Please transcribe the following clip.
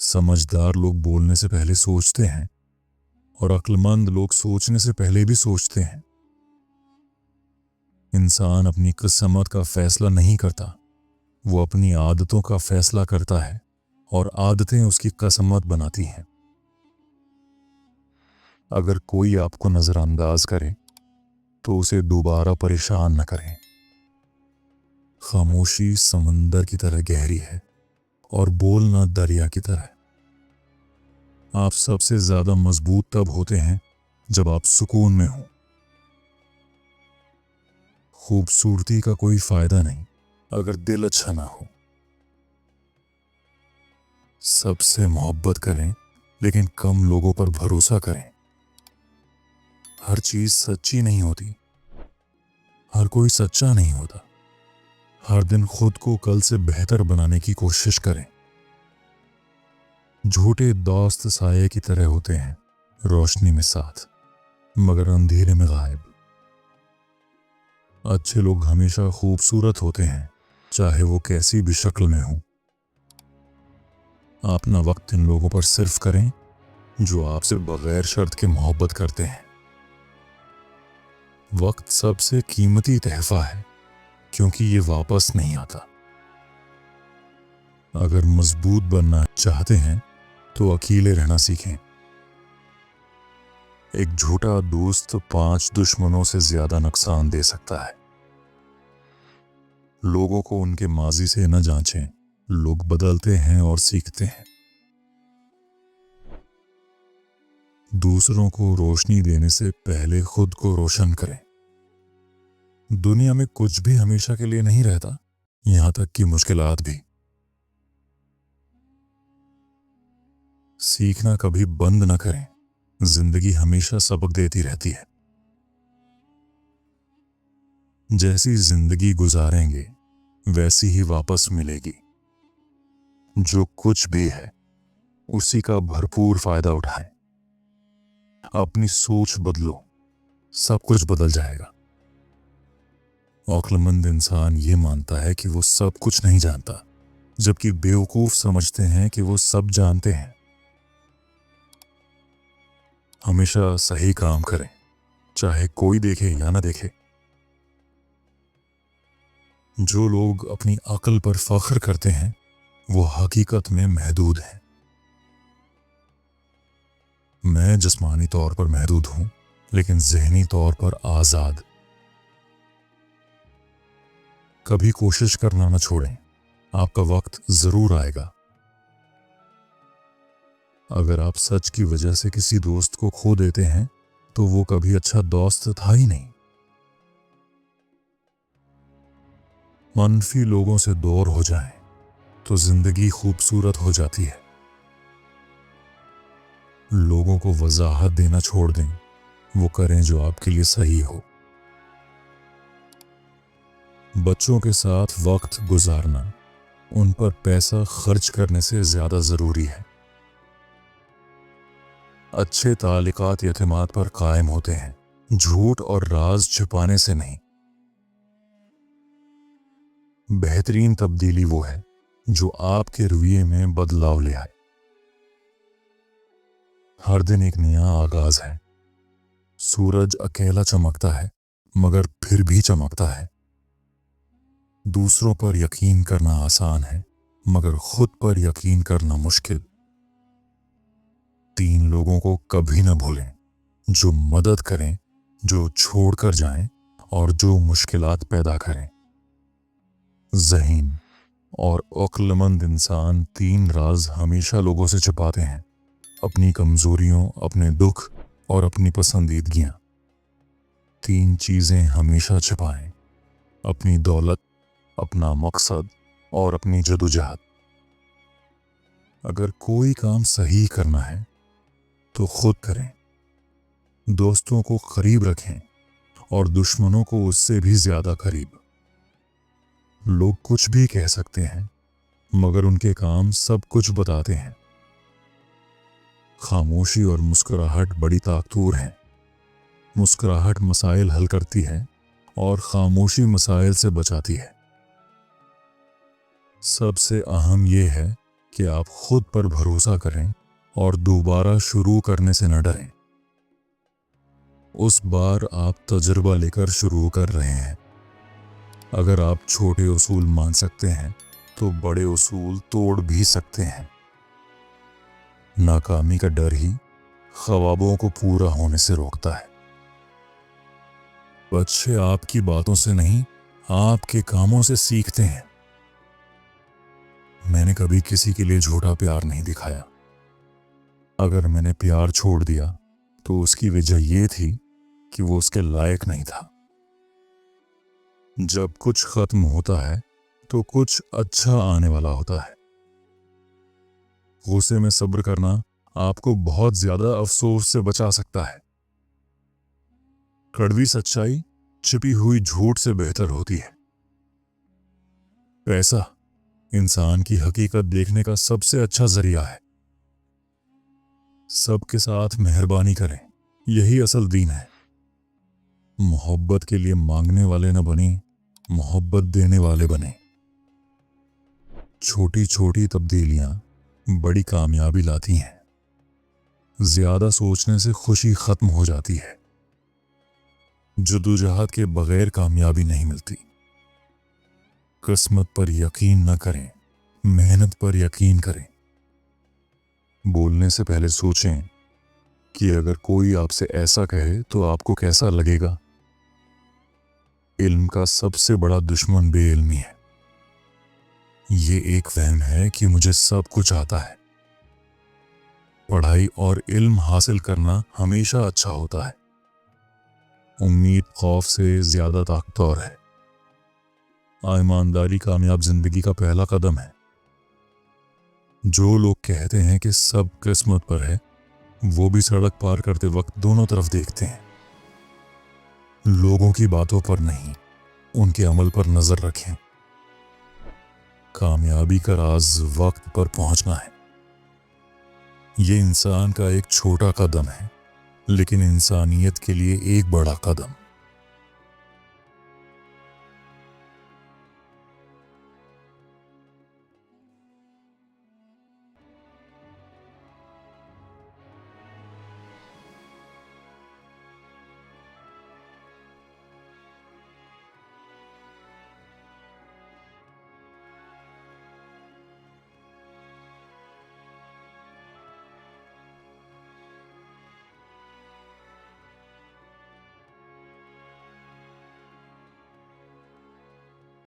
समझदार लोग बोलने से पहले सोचते हैं और अक्लमंद लोग सोचने से पहले भी सोचते हैं। इंसान अपनी किस्मत का फैसला नहीं करता, वो अपनी आदतों का फैसला करता है और आदतें उसकी किस्मत बनाती हैं। अगर कोई आपको नजरअंदाज करे तो उसे दोबारा परेशान न करें। खामोशी समंदर की तरह गहरी है और बोलना दरिया की तरह। आप सबसे ज्यादा मजबूत तब होते हैं जब आप सुकून में हो। खूबसूरती का कोई फायदा नहीं अगर दिल अच्छा ना हो। सबसे मोहब्बत करें लेकिन कम लोगों पर भरोसा करें। हर चीज सच्ची नहीं होती, हर कोई सच्चा नहीं होता। हर दिन खुद को कल से बेहतर बनाने की कोशिश करें। झूठे दोस्त साये की तरह होते हैं, रोशनी में साथ मगर अंधेरे में गायब। अच्छे लोग हमेशा खूबसूरत होते हैं, चाहे वो कैसी भी शक्ल में हो। अपना वक्त इन लोगों पर सिर्फ करें जो आपसे बगैर शर्त के मोहब्बत करते हैं। वक्त सबसे कीमती तोहफा है क्योंकि ये वापस नहीं आता। अगर मजबूत बनना चाहते हैं तो अकेले रहना सीखें। एक झूठा दोस्त 5 दुश्मनों से ज्यादा नुकसान दे सकता है। लोगों को उनके माजी से न जांचें, लोग बदलते हैं और सीखते हैं। दूसरों को रोशनी देने से पहले खुद को रोशन करें। दुनिया में कुछ भी हमेशा के लिए नहीं रहता, यहां तक कि मुश्किलात भी। सीखना कभी बंद न करें, जिंदगी हमेशा सबक देती रहती है। जैसी जिंदगी गुजारेंगे वैसी ही वापस मिलेगी। जो कुछ भी है उसी का भरपूर फायदा उठाएं। अपनी सोच बदलो, सब कुछ बदल जाएगा। अक्लमंद इंसान ये मानता है कि वो सब कुछ नहीं जानता, जबकि बेवकूफ समझते हैं कि वो सब जानते हैं। हमेशा सही काम करें, चाहे कोई देखे या ना देखे। जो लोग अपनी अक्ल पर फख्र करते हैं वो हकीकत में महदूद हैं। मैं जिस्मानी तौर पर महदूद हूं लेकिन ज़हनी तौर पर आजाद। कभी कोशिश करना न छोड़ें, आपका वक्त जरूर आएगा। अगर आप सच की वजह से किसी दोस्त को खो देते हैं तो वो कभी अच्छा दोस्त था ही नहीं। मनफी लोगों से दूर हो जाएं तो जिंदगी खूबसूरत हो जाती है। लोगों को वजाहत देना छोड़ दें, वो करें जो आपके लिए सही हो। बच्चों के साथ वक्त गुजारना उन पर पैसा खर्च करने से ज्यादा जरूरी है। अच्छे ताल्लुकात एतमाद पर कायम होते हैं, झूठ और राज छिपाने से नहीं। बेहतरीन तब्दीली वो है जो आपके रवैये में बदलाव ले आए। हर दिन एक नया आगाज है। सूरज अकेला चमकता है मगर फिर भी चमकता है। दूसरों पर यकीन करना आसान है मगर खुद पर यकीन करना मुश्किल। 3 लोगों को कभी न भूलें, जो मदद करें, जो छोड़कर जाएं और जो मुश्किलात पैदा करें। ज़हीन और अक्लमंद इंसान 3 राज हमेशा लोगों से छिपाते हैं, अपनी कमजोरियों, अपने दुख और अपनी पसंदीदगियां। 3 चीजें हमेशा छिपाएं, अपनी दौलत, अपना मकसद और अपनी जदोजहद। अगर कोई काम सही करना है तो खुद करें। दोस्तों को करीब रखें और दुश्मनों को उससे भी ज्यादा करीब। लोग कुछ भी कह सकते हैं मगर उनके काम सब कुछ बताते हैं। खामोशी और मुस्कुराहट बड़ी ताकतवर हैं। मुस्कुराहट मसाइल हल करती है और खामोशी मसाइल से बचाती है। सबसे अहम यह है कि आप खुद पर भरोसा करें और दोबारा शुरू करने से न डरें। उस बार आप तजुर्बा लेकर शुरू कर रहे हैं। अगर आप छोटे उसूल मान सकते हैं तो बड़े उसूल तोड़ भी सकते हैं। नाकामी का डर ही ख्वाबों को पूरा होने से रोकता है। बच्चे आपकी बातों से नहीं, आपके कामों से सीखते हैं। मैंने कभी किसी के लिए झूठा प्यार नहीं दिखाया। अगर मैंने प्यार छोड़ दिया तो उसकी वजह यह थी कि वो उसके लायक नहीं था। जब कुछ खत्म होता है तो कुछ अच्छा आने वाला होता है। गुस्से में सब्र करना आपको बहुत ज्यादा अफसोस से बचा सकता है। कड़वी सच्चाई छिपी हुई झूठ से बेहतर होती है। पैसा इंसान की हकीकत देखने का सबसे अच्छा जरिया है। सबके साथ मेहरबानी करें, यही असल दीन है। मोहब्बत के लिए मांगने वाले न बने, मोहब्बत देने वाले बने। छोटी छोटी तब्दीलियां बड़ी कामयाबी लाती हैं। ज्यादा सोचने से खुशी खत्म हो जाती है। जद्दोजहद के बगैर कामयाबी नहीं मिलती। किस्मत पर यकीन न करें, मेहनत पर यकीन करें। बोलने से पहले सोचें कि अगर कोई आपसे ऐसा कहे तो आपको कैसा लगेगा। इल्म का सबसे बड़ा दुश्मन बेइल्मी है। ये एक वहम है कि मुझे सब कुछ आता है। पढ़ाई और इल्म हासिल करना हमेशा अच्छा होता है। उम्मीद खौफ से ज्यादा ताकतवर है। ईमानदारी कामयाब जिंदगी का पहला कदम है। जो लोग कहते हैं कि सब किस्मत पर है, वो भी सड़क पार करते वक्त दोनों तरफ देखते हैं। लोगों की बातों पर नहीं, उनके अमल पर नजर रखें। कामयाबी का राज वक्त पर पहुंचना है। ये इंसान का एक छोटा कदम है, लेकिन इंसानियत के लिए एक बड़ा कदम।